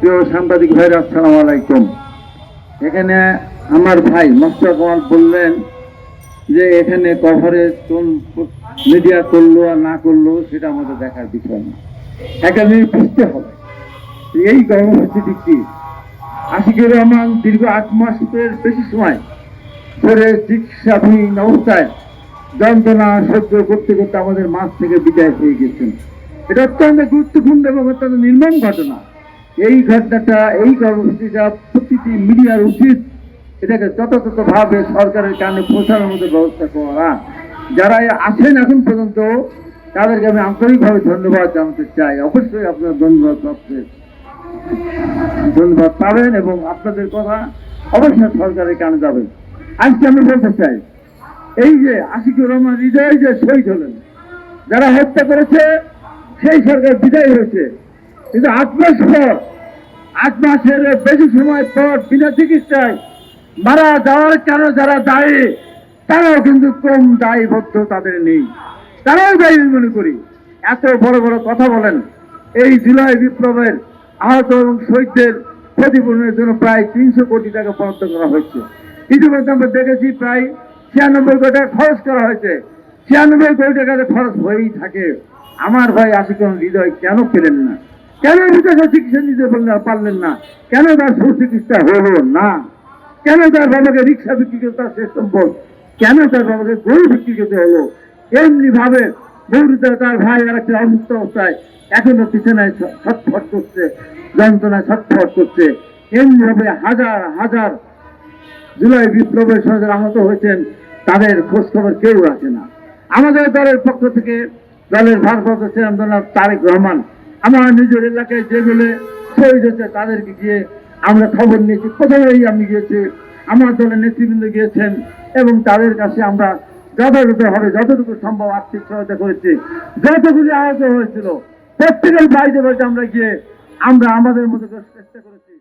প্রিয় সাংবাদিক ভাইরা, আসসালামু আলাইকুম। এখানে আমার ভাই মোস্তফা কামাল বললেন যে এখানে কভারেজ কোন মিডিয়া করলো আর না করলো সেটা আমাদের দেখার বিষয় না, একটা জিনিস বুঝতে হবে। এই কর্মসূচিটি কি? আশিকুর রহমান দীর্ঘ 8 মাসের বেশি সময় ধরে চিকিৎসাধীন অবস্থায় যন্ত্রণা সহ্য করতে করতে আমাদের মাঝ থেকে বিদায় হয়ে গেছেন। এটা অত্যন্ত গুরুত্বপূর্ণ এবং অত্যন্ত নির্মম ঘটনা। এই ঘটনাটা, এই কর্মসূচিটা প্রতিটি মিডিয়ার উচিত এটাকে যথাযথভাবে সরকারের কানে পৌঁছানোর মতো ব্যবস্থা করা। যারা আছেন এখন পর্যন্ত তাদেরকে আমি আন্তরিকভাবে ধন্যবাদ জানাতে চাই। অবশ্যই আপনারা ধন্যবাদ পাবেন এবং আপনাদের কথা অবশ্যই সরকারের কানে যাবেন। আজকে আমি বলতে চাই, এই যে আশিকুর রহমান হৃদয় যে শহীদ হলেন, যারা হত্যা করেছে সেই সরকার বিদায় হয়েছে, কিন্তু 8 মাস পর, 8 মাসের বেশি সময় পর বিনা চিকিৎসায় মারা যাওয়ার কারণে যারা দায়ী, তারাও কিন্তু কম দায়বদ্ধ তাদের নেই, তারাও দায়ী মনে করি। এত বড় বড় কথা বলেন। এই জুলাই বিপ্লবের আহত এবং শহীদদের ক্ষতিপূরণের জন্য প্রায় 300 কোটি টাকা বরাদ্দ করা হয়েছে। ইতিমধ্যে আমরা দেখেছি প্রায় 96 কোটি টাকা খরচ করা হয়েছে। 96 কোটি টাকা খরচ হয়েই থাকে। আমার ভাই আশিকুর হৃদয় কেন পেলেন না? কেন বিদেশে চিকিৎসা নিতে পারলেন না? কেন তার সুচিকিৎসা হলো না? কেন তার বাবাকে রিক্সা বিক্রি করতে তার শেষ সম্পদ? কেন তার বাবাকে গরু বিক্রি করতে হলো? এমনি ভাবে গৌরীতে তার ভাই আর একটা অসুস্থ অবস্থায় এখনো পিছনে ছটফট করছে, যন্ত্রণায় ছটফট করছে। এমনি ভাবে হাজার হাজার জুলাই বিপ্লবের সঙ্গে আহত হয়েছেন, তাদের খোঁজ খবর কেউ রাখে না। আমাদের দলের পক্ষ থেকে দলের ভারপ্রাপ্ত চেয়ারম্যান তারেক রহমান আমার নিজের এলাকায় যেগুলো শহীদ হচ্ছে তাদেরকে গিয়ে আমরা খবর নিয়েছি। প্রথমেই আমি গিয়েছি, আমার দলের নেতৃবৃন্দ গিয়েছেন এবং তাদের কাছে আমরা যথাযথভাবে যতটুকু সম্ভব আর্থিক সহায়তা করেছি। যতগুলি আহত হয়েছিল প্রত্যেকের বাড়িতে বাড়িতে আমরা গিয়ে আমরা আমাদের মতো চেষ্টা করেছি।